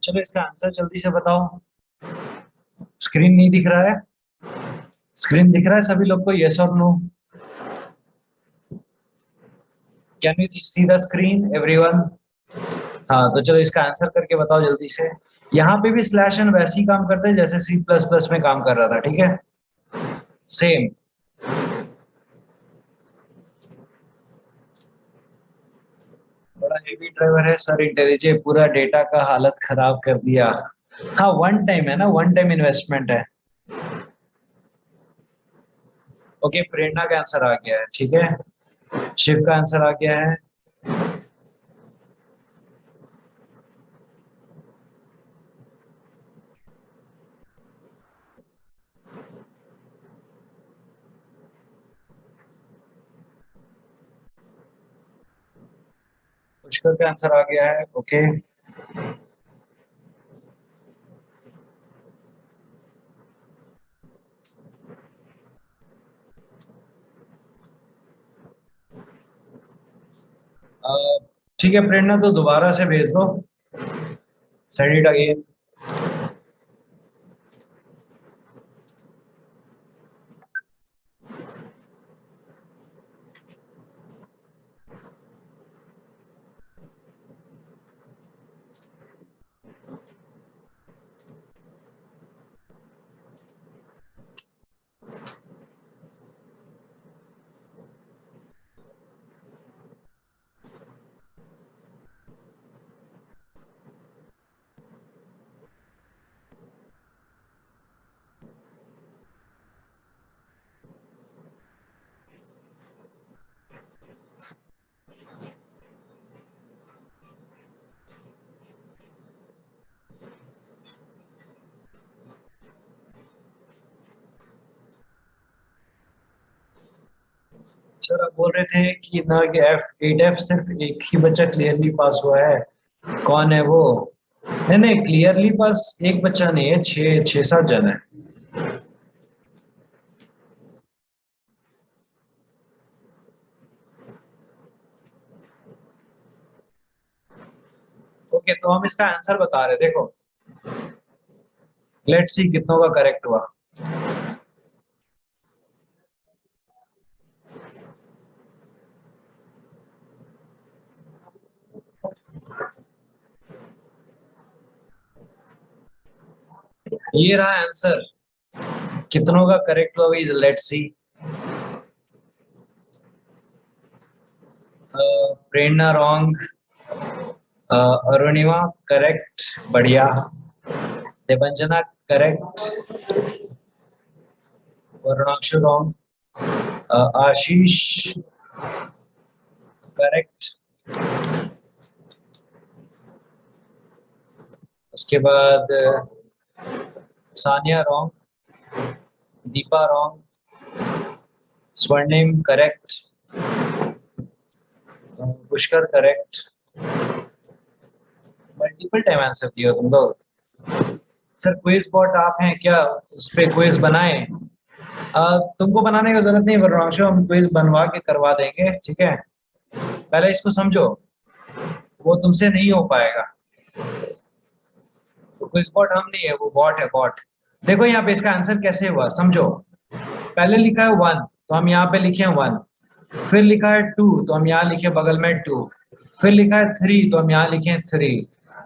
चलो इसका आंसर जल्दी से बताओ। स्क्रीन नहीं दिख रहा है? स्क्रीन दिख रहा है सभी लोग को? यस और no? Can you see the screen everyone? हाँ, तो चलो इसका आंसर करके बताओ जल्दी से। यहाँ पे भी स्लैश एन वैसे ही काम करते हैं जैसे सी प्लस प्लस में काम कर रहा था, ठीक है? सेम। बड़ा हेवी ड्राइवर है सर, इंटेलिजेंट, पूरा डेटा का हालत खराब कर दिया। हाँ, वन टाइम है ना, वन टाइम इन्वेस्टमेंट है। ओके, प्रेरणा का आंसर आ गया है, ठीक है। शिव का आंसर आ गया है। पुष्कर का आंसर आ गया है, ओके। ठीक है प्रेरणा, तो दोबारा से भेज दो। Send it again. सर आप बोल रहे थे कि ना कि F8F सिर्फ एक ही बच्चा क्लियरली पास हुआ है। कौन है वो? नहीं नहीं, क्लियरली पास एक बच्चा नहीं है, छह छह सात जन है। ओके, तो हम इसका आंसर बता रहे, देखो। लेट्स सी कितनों का करेक्ट हुआ। ये रहा आंसर। कितनों का करेक्ट हुआ, let's see. Prerna wrong. Arunima correct, बढ़िया। देवंजना करेक्ट। वरुणाक्षु रॉन्ग। आशीष करेक्ट। उसके बाद सानिया रॉन्ग। दीपा रॉन्ग। स्वर्णिम correct. Pushkar correct. Multiple time answer दिया तुम लोग। सर क्विज बॉट आप हैं क्या? उस पे क्विज बनाए? तुमको बनाने की जरूरत नहीं वरुणाक्षु, हम क्विज बनवा के करवा देंगे, ठीक है? पहले इसको समझो, वो तुमसे नहीं हो पाएगा। तो क्विज बॉट हम नहीं है, वो बॉट है, बॉट। देखो यहाँ पे इसका आंसर कैसे हुआ, समझो। पहले लिखा है वन, तो हम यहाँ पे लिखे वन। फिर लिखा है टू, तो हम यहाँ लिखे बगल में टू। फिर लिखा है थ्री, तो हम यहाँ लिखे थ्री।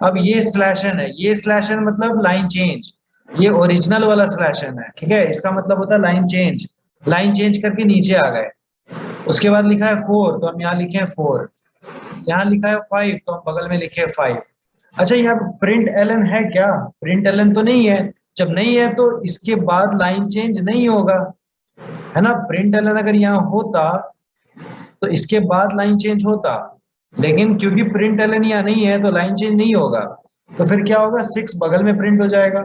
अब ये स्लैशन है, ये स्लैशन मतलब लाइन चेंज। ये ओरिजिनल वाला स्लैशन है, ठीक है? इसका मतलब होता है लाइन चेंज। लाइन चेंज करके नीचे आ गए। उसके बाद लिखा है फोर, तो हम यहाँ लिखे फोर। यहाँ लिखा है फाइव, तो हम बगल में लिखे फाइव। अच्छा, यहाँ प्रिंट एलन है क्या? प्रिंट एलन तो नहीं है। जब नहीं है तो इसके बाद लाइन चेंज नहीं होगा, है ना? प्रिंट एलन अगर यहाँ होता तो इसके बाद लाइन चेंज होता। लेकिन क्योंकि प्रिंट एलन यहाँ नहीं है तो लाइन चेंज नहीं होगा। तो फिर क्या होगा, सिक्स बगल में प्रिंट हो जाएगा,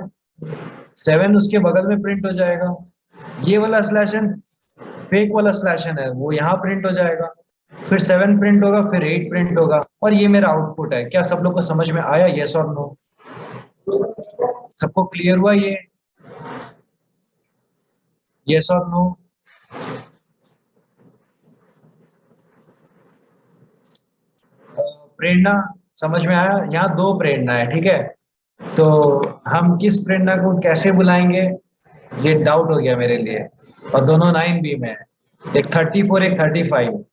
सेवन उसके बगल में प्रिंट हो जाएगा। ये वाला स्लैशन फेक वाला स्लैशन है, वो यहाँ प्रिंट हो जाएगा। फिर सेवन प्रिंट होगा, फिर एट प्रिंट होगा, और ये मेरा आउटपुट है। क्या सब लोग को समझ में आया? यस और नो? सबको क्लियर हुआ ये? यस और नो? प्रेरणा, समझ में आया? यहाँ दो प्रेरणा है, ठीक है? तो हम किस प्रेरणा को कैसे बुलाएंगे, ये डाउट हो गया मेरे लिए। और दोनों 9B में है, एक 34 एक 35।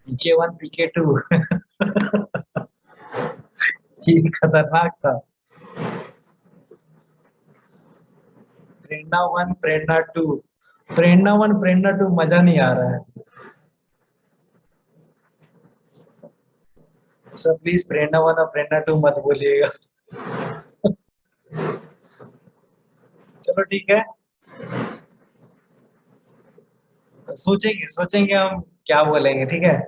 PK1 PK2 ये खतरनाक था। प्रेरणा 1 प्रेरणा 2, प्रेरणा 1 प्रेरणा 2 मजा नहीं आ रहा है। सर प्लीज प्रेरणा 1 और प्रेरणा 2 मत बोलिएगा। चलो ठीक है, सोचेंगे सोचेंगे हम क्या बोलेंगे, ठीक है।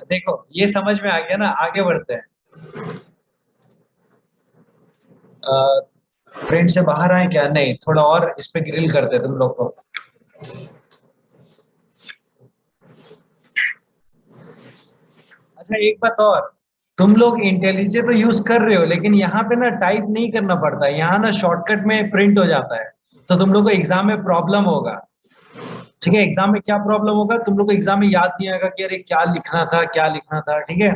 देखो ये समझ में आ गया ना, आगे बढ़ते हैं। फ्रेंड से बाहर आए क्या, नहीं थोड़ा और इस पे ग्रिल करते हैं तुम लोग को। अच्छा एक बात और, तुम लोग इंटेलिजे तो यूज कर रहे हो, लेकिन यहाँ पे ना टाइप नहीं करना पड़ता है, यहाँ ना शॉर्टकट में प्रिंट हो जाता है। तो तुम लोग को एग्जाम में प्रॉब्लम होगा, ठीक है। एग्जाम में क्या प्रॉब्लम होगा, तुम लोग को एग्जाम में याद नहीं आएगा कि अरे क्या लिखना था क्या लिखना था, ठीक है।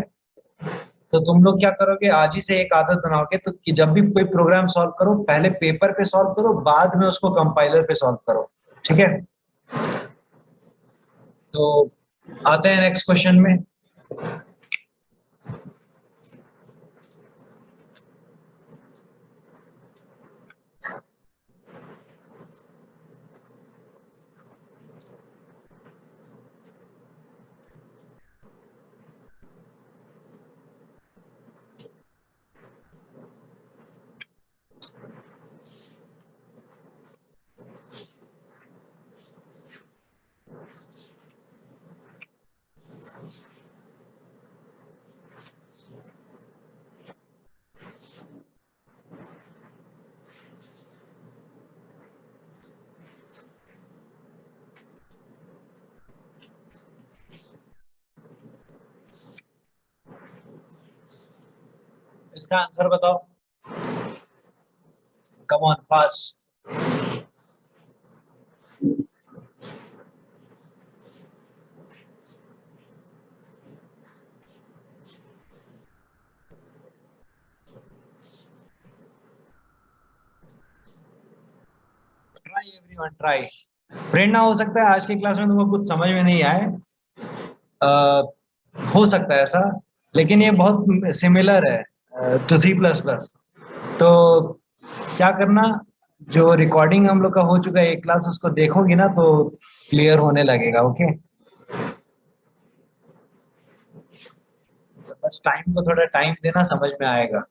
तो तुम लोग क्या करोगे, आज ही से एक आदत बनाओगे तो कि जब भी कोई प्रोग्राम सॉल्व करो, पहले पेपर पे सॉल्व करो, बाद में उसको कंपाइलर पे सॉल्व करो, ठीक है। तो आते हैं नेक्स्ट क्वेश्चन में। इसका आंसर बताओ, come on fast. Try everyone try. Prerna हो सकता है आज की क्लास में तुमको कुछ समझ में नहीं आए, हो सकता है ऐसा, लेकिन ये बहुत सिमिलर है टू C++। तो क्या करना, जो रिकॉर्डिंग हम लोग का हो चुका है एक क्लास, उसको देखोगी ना तो क्लियर होने लगेगा, ओके। तो बस टाइम को थोड़ा टाइम देना, समझ में आएगा।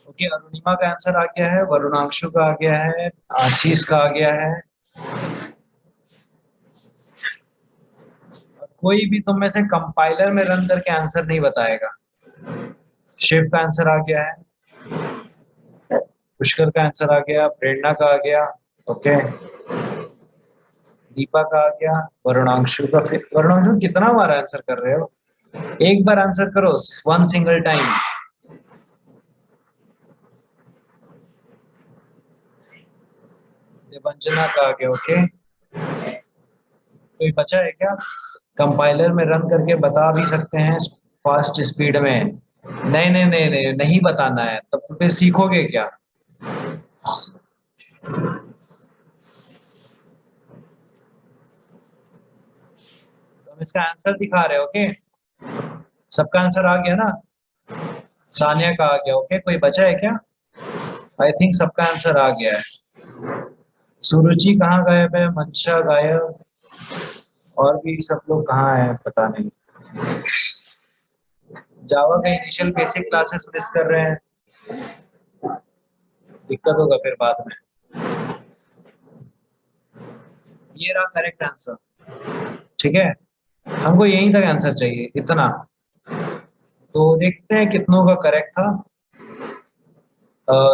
ओके, अरुणिमा का आंसर आ गया है, वरुणांशु का आ गया है, आशीष का आ गया है। कोई भी तुम में से कंपाइलर में रन करके आंसर नहीं बताएगा। शिव का आंसर आ गया है, पुष्कर का आंसर आ गया, प्रेरणा का आ गया, ओके, दीपा का आ गया, वरुणांशु का। फिर वरुणांशु कितना बार आंसर कर रहे हो, एक बार आंसर करो, वन सिंगल टाइम। देवंजना का आ गया, ओके। कोई बचा है क्या, कंपाइलर में रन करके बता भी सकते हैं फास्ट स्पीड में। नहीं नहीं नहीं नहीं नहीं बताना है, तब तो फिर सीखोगे क्या। तो हम इसका आंसर दिखा रहे हैं, ओके। सबका आंसर आ गया ना, सानिया का आ गया, ओके। कोई बचा है क्या, आई थिंक सबका आंसर आ गया है। सुरुचि कहाँ गायब है, मंशा गायब, और भी सब लोग कहाँ हैं पता नहीं। जावा का इनिशियल बेसिक क्लासेस मिस कर रहे हैं, दिक्कत होगा फिर बाद में। ये रहा करेक्ट आंसर, ठीक है। हमको यहीं तक आंसर चाहिए, इतना। तो देखते हैं कितनों का करेक्ट था।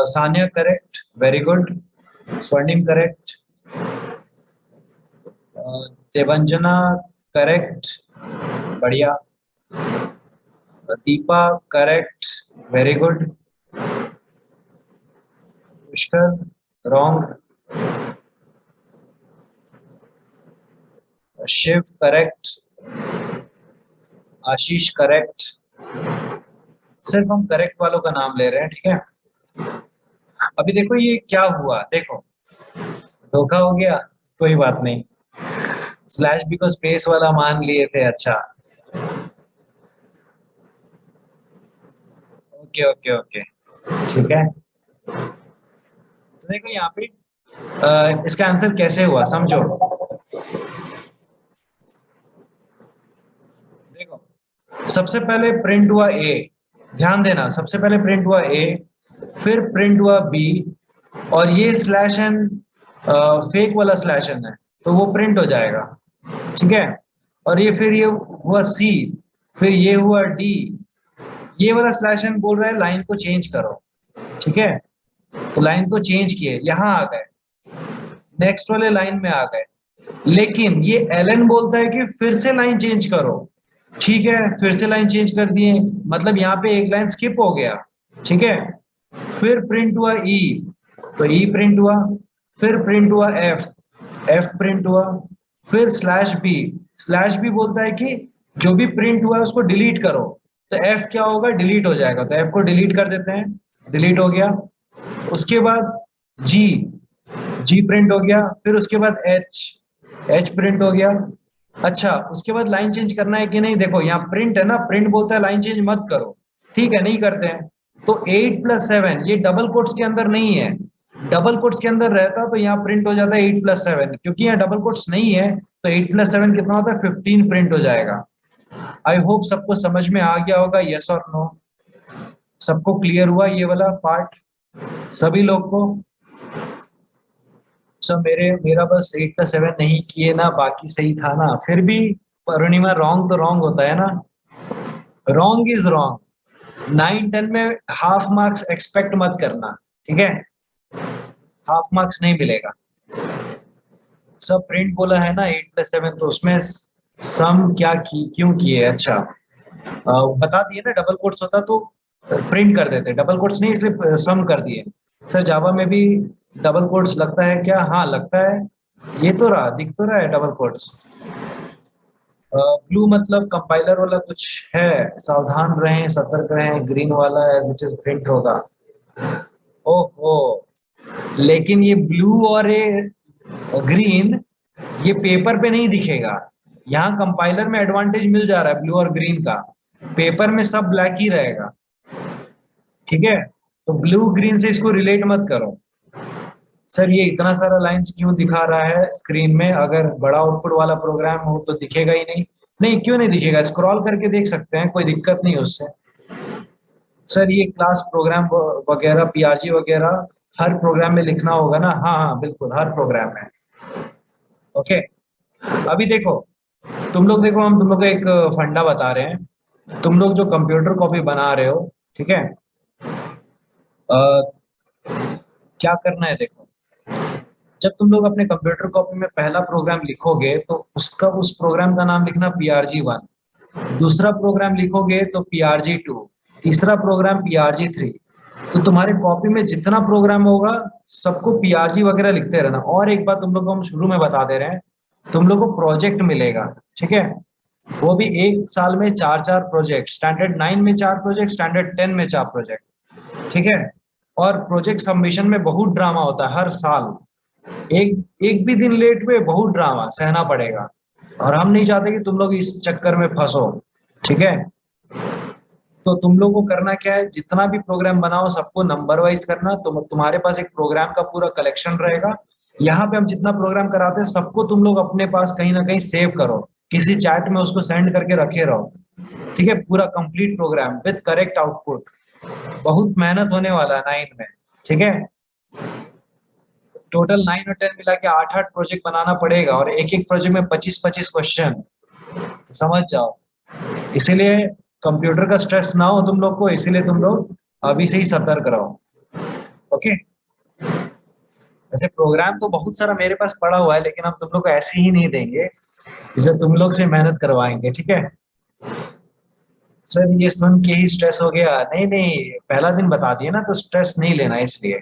Saniya correct, very good. Swarnim correct, Devanjana correct, बढ़िया। Deepa correct, very good. Pushkar wrong. Shiv correct. Ashish correct. सिर्फ हम करेक्ट वालों का नाम ले रहे हैं, ठीक है। अभी देखो ये क्या हुआ, देखो धोखा हो गया, कोई बात नहीं। स्लैश बी को स्पेस वाला मान लिए थे, अच्छा। ओके ओके ओके, ठीक है। तो देखो यहाँ पे इसका आंसर कैसे हुआ समझो। देखो सबसे पहले प्रिंट हुआ ए, ध्यान देना, सबसे पहले प्रिंट हुआ ए, फिर प्रिंट हुआ बी, और ये स्लैश एन फेक वाला स्लैश एन है तो वो प्रिंट हो जाएगा, ठीक है। और ये फिर ये हुआ सी, फिर ये हुआ डी, ये वाला स्लैश एन बोल रहा है लाइन को चेंज करो, ठीक है। तो लाइन को चेंज किए, यहां आ गए, नेक्स्ट वाले लाइन में आ गए, लेकिन ये एलन बोलता है कि फिर से लाइन चेंज करो, ठीक है। फिर से लाइन चेंज कर दिए, मतलब यहाँ पे एक लाइन स्किप हो गया, ठीक है। फिर प्रिंट हुआ ई, तो ई प्रिंट हुआ, फिर प्रिंट हुआ एफ, एफ प्रिंट हुआ, फिर स्लैश बी बोलता है कि जो भी प्रिंट हुआ है उसको डिलीट करो, तो एफ क्या होगा, डिलीट हो जाएगा, तो एफ को डिलीट कर देते हैं, डिलीट हो गया। उसके बाद जी, जी प्रिंट हो गया, फिर उसके बाद एच, एच प्रिंट हो गया। अच्छा उसके बाद लाइन चेंज करना है कि नहीं, देखो यहाँ प्रिंट है ना, प्रिंट बोलता है लाइन चेंज मत करो, ठीक है, नहीं करते हैं। तो 8+7 ये डबल कोट्स के अंदर नहीं है, डबल कोट्स के अंदर रहता तो यहाँ प्रिंट हो जाता है 8+7, क्योंकि यहाँ डबल कोट्स नहीं है तो 8+7 कितना होता है, 15 प्रिंट हो जाएगा। आई होप सबको समझ में आ गया होगा, यस और नो, सबको क्लियर हुआ ये वाला पार्ट, सभी लोग को। सब मेरा बस 8+7 नहीं किए ना, बाकी सही था ना, फिर भी अरुणिमा रॉन्ग तो रॉन्ग होता है ना, रॉन्ग इज रॉन्ग। 9-10 में हाफ मार्क्स एक्सपेक्ट मत करना, ठीक है, हाफ मार्क्स नहीं मिलेगा। सब प्रिंट बोला है ना 8+7, तो उसमें सम क्या की क्यों किए, अच्छा बता दिए ना, डबल कोट्स होता तो प्रिंट कर देते, डबल कोट्स नहीं इसलिए सम कर दिए। सर जावा में भी डबल कोट्स लगता है क्या, हाँ लगता है, ये तो रहा, दिख तो रहा है डबल कोट्स। ब्लू मतलब कंपाइलर वाला कुछ है, सावधान रहें सतर्क रहें, ग्रीन वाला एज इट इज प्रिंट होगा। ओहो, लेकिन ये ब्लू और ये ग्रीन ये पेपर पे नहीं दिखेगा, यहाँ कंपाइलर में एडवांटेज मिल जा रहा है ब्लू और ग्रीन का, पेपर में सब ब्लैक ही रहेगा, ठीक है। तो ब्लू ग्रीन से इसको रिलेट मत करो। सर ये इतना सारा लाइंस क्यों दिखा रहा है स्क्रीन में, अगर बड़ा आउटपुट वाला प्रोग्राम हो तो दिखेगा ही नहीं। नहीं क्यों नहीं दिखेगा, स्क्रॉल करके देख सकते हैं, कोई दिक्कत नहीं उससे। सर ये क्लास प्रोग्राम वगैरह पीआरजी वगैरह हर प्रोग्राम में लिखना होगा ना, हाँ हाँ बिल्कुल हर प्रोग्राम में। ओके अभी देखो तुम लोग, देखो हम तुम लोग को एक फंडा बता रहे हैं, तुम लोग जो कंप्यूटर कॉपी बना रहे हो, ठीक है, क्या करना है देखो, जब तुम लोग अपने कंप्यूटर कॉपी में पहला प्रोग्राम लिखोगे तो उसका उस प्रोग्राम का नाम लिखना PRG1, दूसरा प्रोग्राम लिखोगे तो PRG2, तीसरा प्रोग्राम PRG3। तो तुम्हारे कॉपी में जितना प्रोग्राम होगा सबको PRG वगैरह लिखते रहना। और एक बात तुम लोग को हम शुरू में बता दे रहे हैं, तुम लोग को प्रोजेक्ट मिलेगा, ठीक है, वो भी एक साल में 4-4 प्रोजेक्ट, स्टैंडर्ड 9 में 4 प्रोजेक्ट, स्टैंडर्ड 10 में 4 प्रोजेक्ट, ठीक है। और प्रोजेक्ट सबमिशन में बहुत ड्रामा होता है हर साल, एक एक भी दिन लेट हुए बहुत ड्रामा सहना पड़ेगा, और हम नहीं चाहते कि तुम लोग इस चक्कर में फंसो, ठीक है। तो तुम लोग को करना क्या है, जितना भी प्रोग्राम बनाओ सबको नंबर वाइज करना, तुम्हारे पास एक प्रोग्राम का पूरा कलेक्शन रहेगा, यहाँ पे हम जितना प्रोग्राम कराते हैं सबको तुम लोग अपने पास कहीं ना कहीं सेव करो, किसी चैट में उसको सेंड करके रखे रहो, ठीक है, पूरा complete program with correct output. बहुत मेहनत होने वाला है 9 में, ठीक है। टोटल 9 और 10 मिला के 8-8 प्रोजेक्ट बनाना पड़ेगा, और एक एक प्रोजेक्ट में 25-25 क्वेश्चन, समझ जाओ। इसीलिए कंप्यूटर का स्ट्रेस ना हो तुम लोग को, इसीलिए तुम लोग अभी से ही सतर्क रहो, ओके। वैसे प्रोग्राम तो बहुत सारा मेरे पास पड़ा हुआ है, लेकिन हम तुम लोग को ऐसे ही नहीं देंगे, इसलिए तुम लोग से मेहनत करवाएंगे, ठीक है। सर ये सुन के ही स्ट्रेस हो गया। नहीं नहीं, पहला दिन बता दिया ना, तो स्ट्रेस नहीं लेना इसलिए।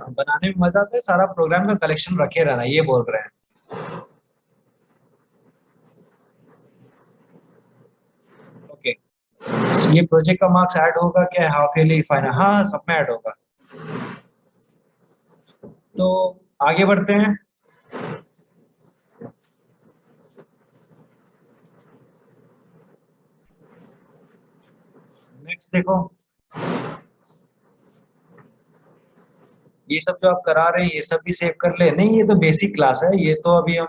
बनाने में मजा आता है, सारा प्रोग्राम का कलेक्शन रखे रहना, ये बोल रहे हैं। ओके, ये प्रोजेक्ट का मार्क्स ऐड होगा क्या, हाफ ईयरली फाइनल? हाँ, सब में ऐड होगा। तो आगे बढ़ते हैं। नेक्स्ट देखो, ये सब जो आप करा रहे हैं ये सब भी सेव कर ले। नहीं, ये तो बेसिक क्लास है, ये तो अभी हम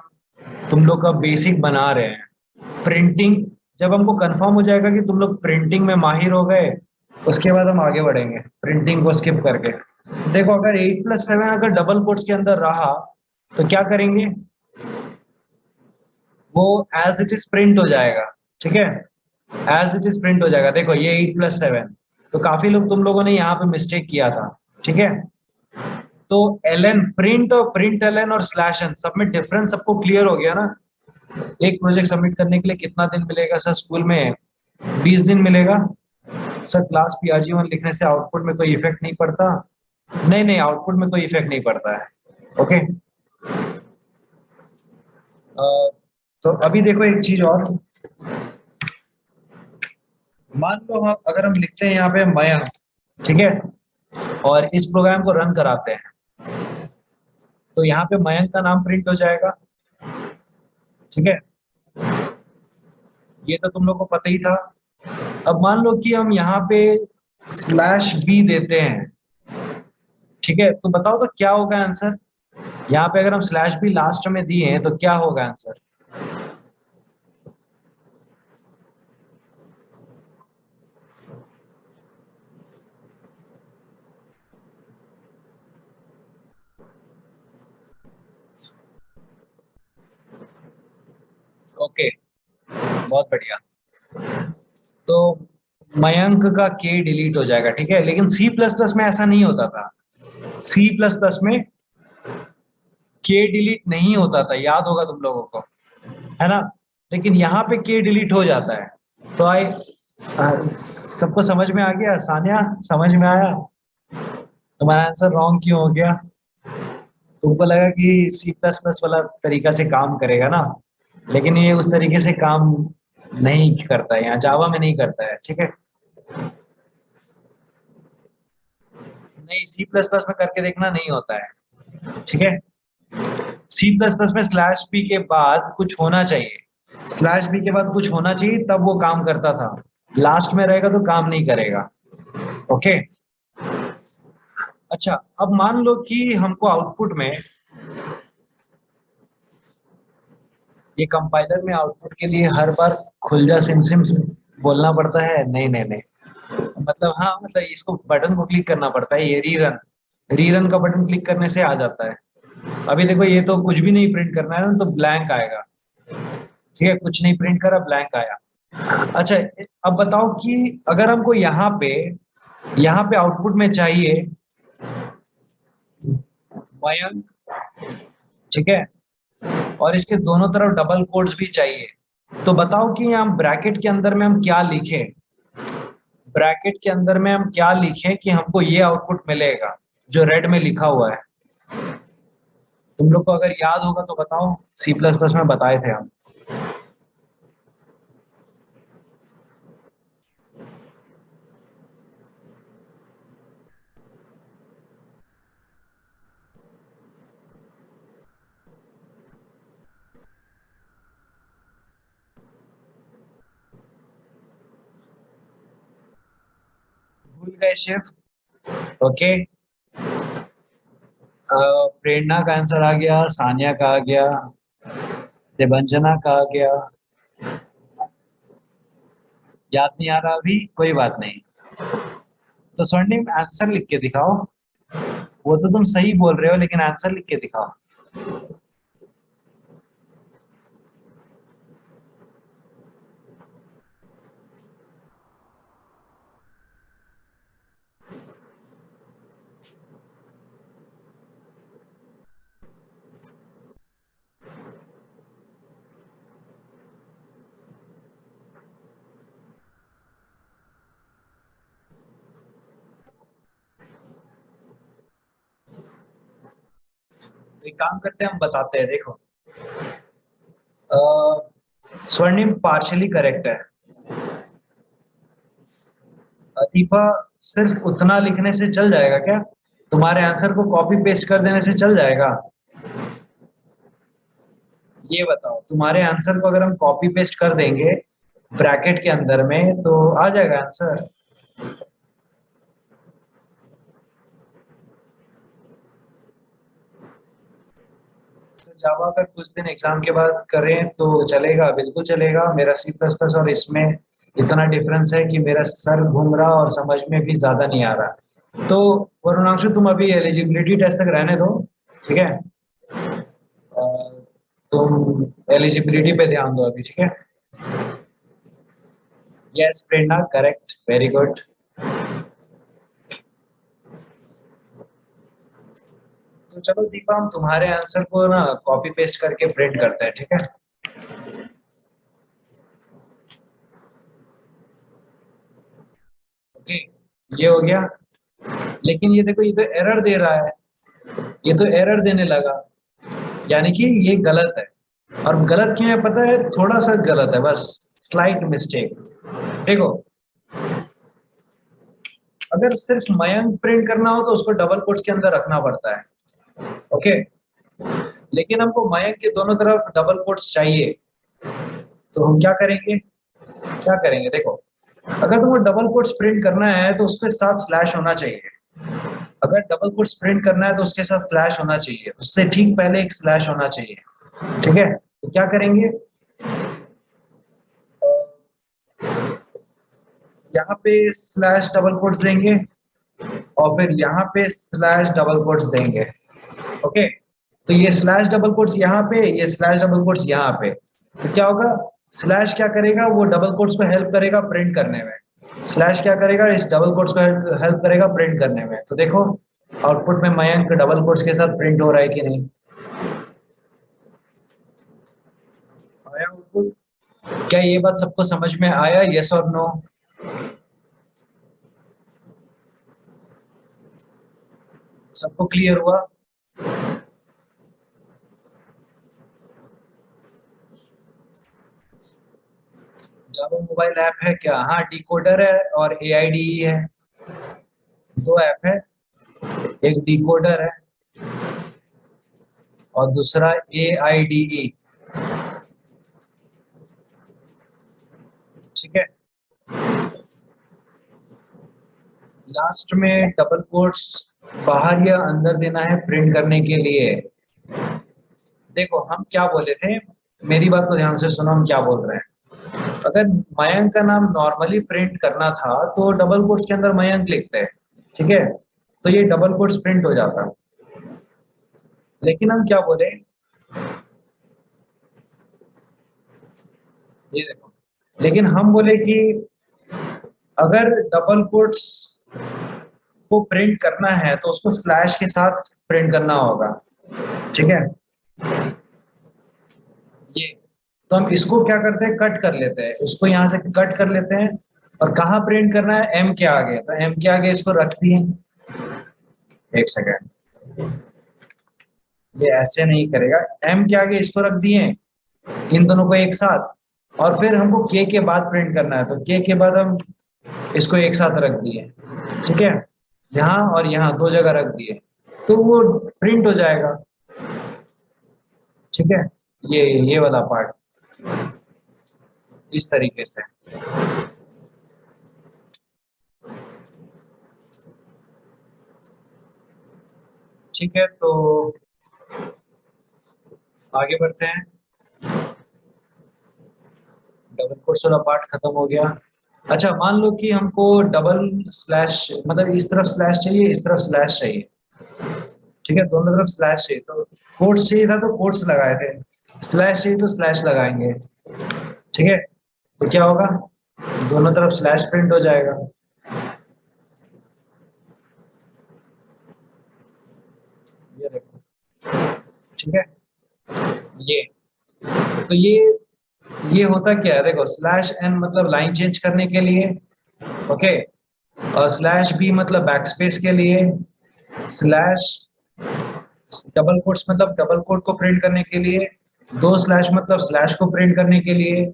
तुम लोग का बेसिक बना रहे हैं। प्रिंटिंग, जब हमको कंफर्म हो जाएगा कि तुम लोग प्रिंटिंग में माहिर हो गए, उसके बाद हम आगे बढ़ेंगे प्रिंटिंग को स्किप करके। देखो, अगर 8+7 अगर डबल कोट्स के अंदर रहा तो क्या करेंगे, वो एज इट इज प्रिंट हो जाएगा। ठीक है, एज इट इज प्रिंट हो जाएगा। देखो ये 8+7, तो काफी लोग तुम लोगों ने यहाँ पे मिस्टेक किया था। ठीक है, तो एल एन प्रिंट और प्रिंट एल एन और स्लैश एन सब में डिफरेंस सबको क्लियर हो गया ना। एक प्रोजेक्ट सबमिट करने के लिए कितना दिन मिलेगा सर स्कूल में? 20 दिन मिलेगा। सर क्लास PRG1 लिखने से आउटपुट में कोई इफेक्ट नहीं पड़ता? नहीं नहीं, आउटपुट में कोई इफेक्ट नहीं पड़ता है। ओके, तो अभी देखो एक चीज और। मान लो अगर हम लिखते हैं यहाँ पे मयंक, ठीक है, और इस प्रोग्राम को रन कराते हैं, तो यहाँ पे मयंक का नाम प्रिंट हो जाएगा। ठीक है, ये तो तुम लोग को पता ही था। अब मान लो कि हम यहाँ पे /b देते हैं। ठीक है, तो बताओ तो क्या होगा आंसर? यहाँ पे अगर हम /b लास्ट में दिए हैं तो क्या होगा आंसर? ओके, बहुत बढ़िया। तो मयंक का के डिलीट हो जाएगा। ठीक है, लेकिन C++ में ऐसा नहीं होता था। C++ में के डिलीट नहीं होता था, याद होगा तुम लोगों को, है ना? लेकिन यहाँ पे के डिलीट हो जाता है। तो सबको समझ में आ गया? सानिया, समझ में आया? तुम्हारा आंसर रॉन्ग क्यों हो गया? तुमको लगा कि C++ वाला तरीका से काम करेगा ना, लेकिन ये उस तरीके से काम नहीं करता है, यहाँ जावा में नहीं करता है। ठीक है, नहीं, C++ में करके देखना, नहीं होता है। ठीक है, C++ में /b के बाद कुछ होना चाहिए, /b के बाद कुछ होना चाहिए, तब वो काम करता था। लास्ट में रहेगा तो काम नहीं करेगा। ओके, अच्छा, अब मान लो कि हमको आउटपुट में, ये कंपाइलर में आउटपुट के लिए हर बार खुल जा सिम सिम बोलना पड़ता है? नहीं नहीं नहीं, मतलब हाँ, मतलब इसको बटन को क्लिक करना पड़ता है, ये रीरन, रीरन का बटन क्लिक करने से आ जाता है। अभी देखो ये तो कुछ भी नहीं प्रिंट करना है ना, तो ब्लैंक आएगा। ठीक है, कुछ नहीं प्रिंट करा, ब्लैंक आया। अच्छा, अब बताओ कि अगर हमको यहाँ पे आउटपुट में चाहिए मयंक, ठीक है, और इसके दोनों तरफ डबल कोट्स भी चाहिए, तो बताओ कि हम ब्रैकेट के अंदर में हम क्या लिखें? ब्रैकेट के अंदर में हम क्या लिखें कि हमको ये आउटपुट मिलेगा जो रेड में लिखा हुआ है? तुम लोग को अगर याद होगा तो बताओ, C++ में बताए थे हम। भूल गए शिफ्ट? ओके, प्रेरणा का आंसर आ गया, सानिया का आ गया, देवंजना का आ गया। याद नहीं आ रहा अभी, कोई बात नहीं। तो स्वर्णिम आंसर लिख के दिखाओ। वो तो तुम सही बोल रहे हो, लेकिन आंसर लिख के दिखाओ। एक काम करते हैं, हम बताते हैं, देखो स्वर्णिम पार्शियली करेक्ट है। दीपा, सिर्फ उतना लिखने से चल जाएगा क्या? तुम्हारे आंसर को कॉपी पेस्ट कर देने से चल जाएगा? ये बताओ, तुम्हारे आंसर को अगर हम कॉपी पेस्ट कर देंगे ब्रैकेट के अंदर में तो आ जाएगा आंसर? जावा अगर कुछ दिन एग्जाम के बाद करें तो चलेगा, बिल्कुल चलेगा। मेरा सी प्लस प्लस और इसमें इतना डिफरेंस है कि मेरा सर घूम रहा और समझ में भी ज्यादा नहीं आ रहा। तो वरुणांशु, तुम अभी एलिजिबिलिटी टेस्ट तक रहने दो, ठीक है? अ, तुम एलिजिबिलिटी पे ध्यान दो अभी, ठीक है? यस प्रेरणा, करेक्ट, वेरी गुड। तो चलो दीपा, हम तुम्हारे आंसर को ना कॉपी पेस्ट करके प्रिंट करते हैं, ठीक है? ओके, ये हो गया। लेकिन ये देखो, ये तो एरर दे रहा है, ये तो एरर देने लगा, यानी कि ये गलत है। और गलत क्यों है पता है? थोड़ा सा गलत है बस, स्लाइट मिस्टेक। देखो, अगर सिर्फ मयंक प्रिंट करना हो तो उसको डबल कोट्स के अंदर रखना पड़ता है, ओके? लेकिन हमको मयंक के दोनों तरफ डबल कोट्स चाहिए, तो हम क्या करेंगे? क्या करेंगे, देखो, अगर तुमको डबल कोट्स प्रिंट करना है तो उसके साथ स्लैश होना चाहिए। अगर डबल कोट्स प्रिंट करना है तो उसके साथ स्लैश होना चाहिए, उससे ठीक पहले एक स्लैश होना चाहिए, ठीक है? तो क्या करेंगे, यहाँ पे स्लैश डबल कोट्स देंगे और फिर यहाँ पे स्लैश डबल कोट्स देंगे, ओके? तो ये स्लैश डबल कोट्स यहाँ पे, ये स्लैश डबल कोट्स यहाँ पे, तो क्या होगा? स्लैश क्या करेगा, वो डबल कोट्स को हेल्प करेगा प्रिंट करने में। स्लैश क्या करेगा, इस डबल कोट्स को हेल्प करेगा प्रिंट करने में। तो देखो आउटपुट में मयंक डबल कोट्स के साथ प्रिंट हो रहा है कि नहीं? आया आउटपुट? क्या ये बात सबको समझ में आया, यस और नो? सबको क्लियर हुआ? जावा मोबाइल ऐप है क्या? हाँ, डिकोडर है और एआईडीई है, दो ऐप है। एक डिकोडर है और दूसरा एआईडीई, ठीक है? लास्ट में डबल कोट्स बाहर या अंदर देना है प्रिंट करने के लिए। देखो हम क्या बोले थे, मेरी बात को ध्यान से सुनो, हम क्या बोल रहे हैं। अगर मयंक का नाम नॉर्मली प्रिंट करना था तो डबल कोट्स के अंदर मयंक लिखते हैं, ठीक है? तो ये डबल कोट्स प्रिंट हो जाता। लेकिन हम क्या बोले, ये देखो, लेकिन हम बोले कि अगर डबल कोट्स को प्रिंट करना है तो उसको स्लैश के साथ प्रिंट करना होगा, ठीक है? ये, तो हम इसको क्या करते हैं, कट कर लेते हैं, उसको यहाँ से कट कर लेते हैं। और कहाँ प्रिंट करना है? एम के आगे, तो एम के आगे इसको रख दिए। एक सेकेंड, ये ऐसे नहीं करेगा, एम के आगे इसको रख दिए, इन दोनों को एक साथ। और फिर हमको के बाद प्रिंट करना है, तो के बाद हम इसको एक साथ रख दिए, ठीक है? यहाँ और यहाँ दो जगह रख दिए, तो वो प्रिंट हो जाएगा, ठीक है? ये वाला पार्ट इस तरीके से। ठीक है, तो आगे बढ़ते हैं। डबल कोट्स वाला पार्ट खत्म हो गया। अच्छा, मान लो कि हमको डबल स्लैश, मतलब इस तरफ स्लैश चाहिए, इस तरफ स्लैश चाहिए, ठीक है? दोनों तरफ स्लैश चाहिए, तो कोट्स चाहिए था तो कोट्स लगाए थे, स्लैश चाहिए तो स्लैश लगाएंगे, ठीक है? तो क्या होगा, दोनों तरफ स्लैश प्रिंट हो जाएगा। ये देखो, ठीक है? ये, तो ये होता क्या है, देखो स्लैश एन मतलब लाइन चेंज करने के लिए, ओके? और स्लैश बी मतलब बैकस्पेस के लिए, स्लैश डबल कोट्स मतलब डबल कोट को प्रिंट करने के लिए, दो स्लैश मतलब स्लैश को प्रिंट करने के लिए।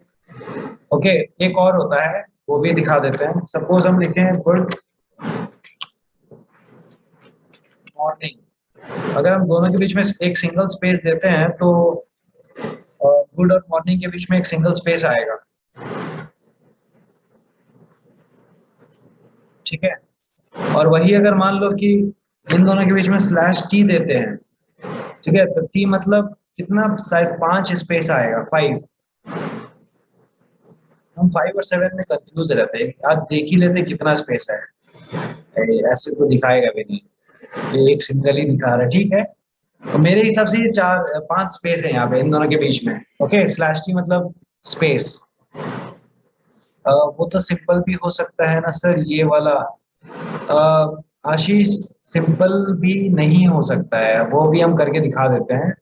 ओके, एक और होता है, वो भी दिखा देते हैं। सपोज हम लिखे हैं गुड मॉर्निंग, अगर हम दोनों के बीच में एक सिंगल स्पेस देते हैं तो गुड और मॉर्निंग के बीच में एक सिंगल स्पेस आएगा, ठीक है। और वही अगर मान लो कि इन दोनों के बीच में स्लैश टी देते हैं, ठीक है, तो टी मतलब कितना, शायद 5 स्पेस आएगा, 5। हम 5 और 7 में कंफ्यूज रहते हैं, आप देख ही लेते कितना स्पेस है। ऐसे तो दिखाएगा भी नहीं, ये एक सिंगल ही दिखा रहा है, ठीक है। तो मेरे हिसाब से ये 4 5 स्पेस है यहाँ पे इन दोनों के बीच में। ओके, स्लैश टी मतलब स्पेस। वो तो सिंपल भी हो सकता है ना सर, ये वाला। आशीष, सिंपल भी नहीं हो सकता है, वो भी हम करके दिखा देते हैं।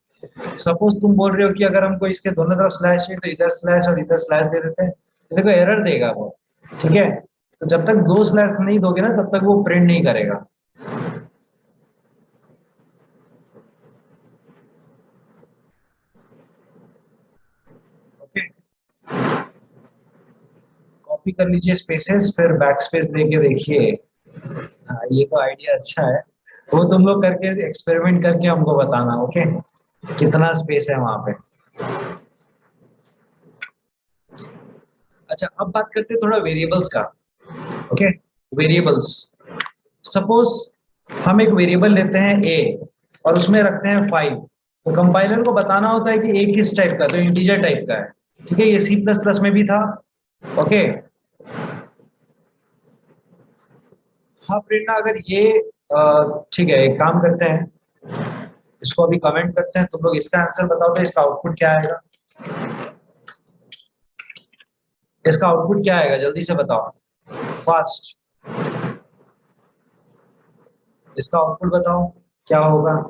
सपोज तुम बोल रहे हो कि अगर हमको इसके दोनों तरफ स्लैश है तो इधर स्लैश और इधर स्लैश दे देते हैं, तो देखो एरर देगा वो, ठीक है। तो जब तक दो स्लैश नहीं दोगे ना तब तक वो प्रिंट नहीं करेगा। ओके, कॉपी कर लीजिए स्पेसेस, फिर बैक स्पेस देके देखिए। हाँ, ये तो आइडिया अच्छा है। वो तुम लोग करके एक्सपेरिमेंट करके हमको बताना, ओके, कितना स्पेस है वहां पे। अच्छा, अब बात करते हैं थोड़ा वेरिएबल्स का। Okay, variables. सपोज हम एक वेरिएबल लेते हैं ए और उसमें रखते हैं 5, तो कंपाइलर को बताना होता है कि ए किस टाइप का, तो इंटीजर टाइप का है, ठीक है। ये सी प्लस प्लस में भी था। ओके, हाँ प्रेरणा, अगर ये ठीक है, एक काम करते हैं, इसको अभी कमेंट करते हैं, तुम लोग इसका आंसर बताओ तो इसका आउटपुट क्या आएगा। इसका आउटपुट क्या आएगा, जल्दी से बताओ, फास्ट। इसका आउटपुट बताओ क्या होगा।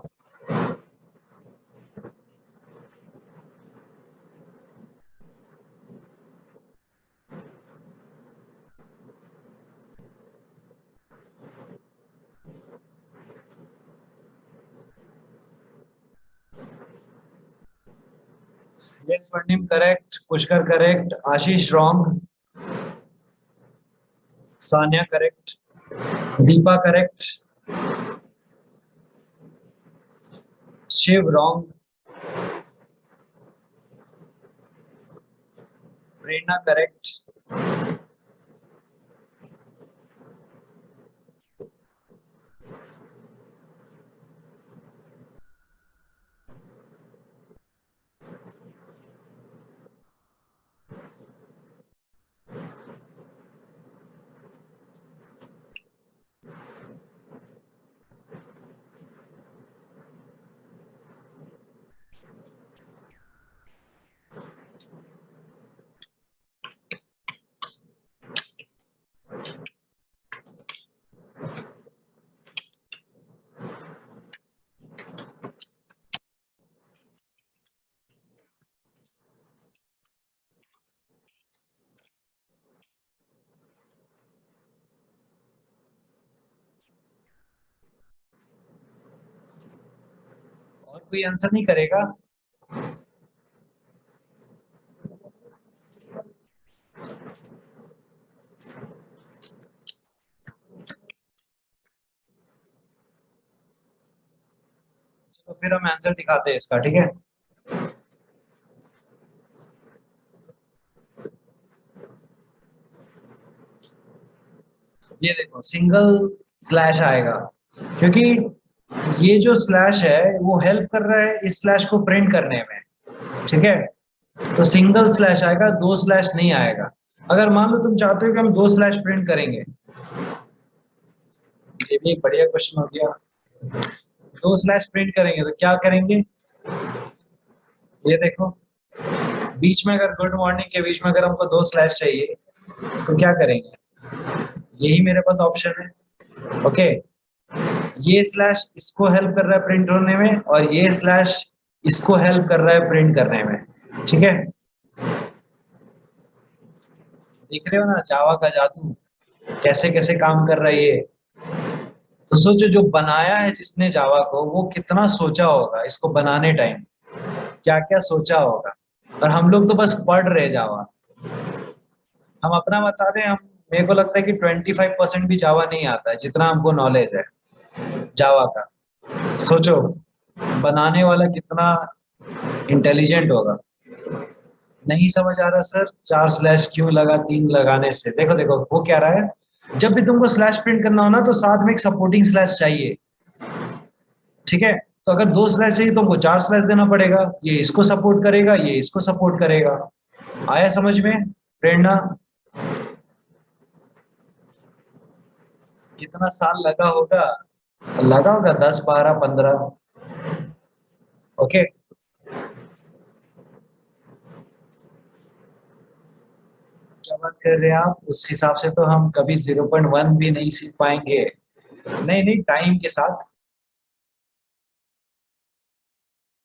Yes Swarnim correct, Pushkar correct, Ashish wrong, Saniya correct, Deepa correct, Shiv wrong, Prerna correct. और कोई आंसर नहीं करेगा। तो फिर हम आंसर दिखाते हैं इसका, ठीक है। ये देखो सिंगल स्लैश आएगा, क्योंकि ये जो स्लैश है वो हेल्प कर रहा है इस स्लैश को प्रिंट करने में, ठीक है। तो सिंगल स्लैश आएगा, दो स्लैश नहीं आएगा। अगर मान लो तुम चाहते हो कि हम दो स्लैश प्रिंट करेंगे, ये भी एक बढ़िया क्वेश्चन हो गया। दो स्लैश प्रिंट करेंगे तो क्या करेंगे, ये देखो, बीच में अगर गुड मॉर्निंग के बीच में अगर हमको दो स्लैश चाहिए तो क्या करेंगे, यही मेरे पास ऑप्शन है। ओके, ये स्लैश इसको हेल्प कर रहा है प्रिंट होने में और ये स्लैश इसको हेल्प कर रहा है प्रिंट करने में, ठीक है। देख रहे हो ना जावा का जादू, कैसे कैसे काम कर रहा है ये। तो सोचो जो बनाया है जिसने जावा को, वो कितना सोचा होगा इसको बनाने टाइम, क्या क्या सोचा होगा। और हम लोग तो बस पढ़ रहे जावा। हम अपना बता रहे हैं, हम मेरे को लगता है कि 25% भी जावा नहीं आता है जितना हमको नॉलेज है जावा का। सोचो बनाने वाला कितना इंटेलिजेंट होगा। नहीं समझ आ रहा सर, 4 स्लैश क्यों लगा 3 लगाने से? देखो देखो वो क्या रहा है, जब भी तुमको स्लैश प्रिंट करना हो ना तो साथ में एक सपोर्टिंग स्लैश चाहिए। ठीक है, तो अगर 2 स्लैश चाहिए तो हमको 4 स्लैश देना पड़ेगा, ये इसको सपोर्ट करेगा, ये इसको सपोर्ट करेगा। आया समझ में प्रेरणा? कितना साल लगा होगा 10 12 15। ओके, क्या बात कर रहे हैं आप? उस हिसाब से तो हम कभी 0.1 भी नहीं सीख पाएंगे। नहीं नहीं, टाइम के साथ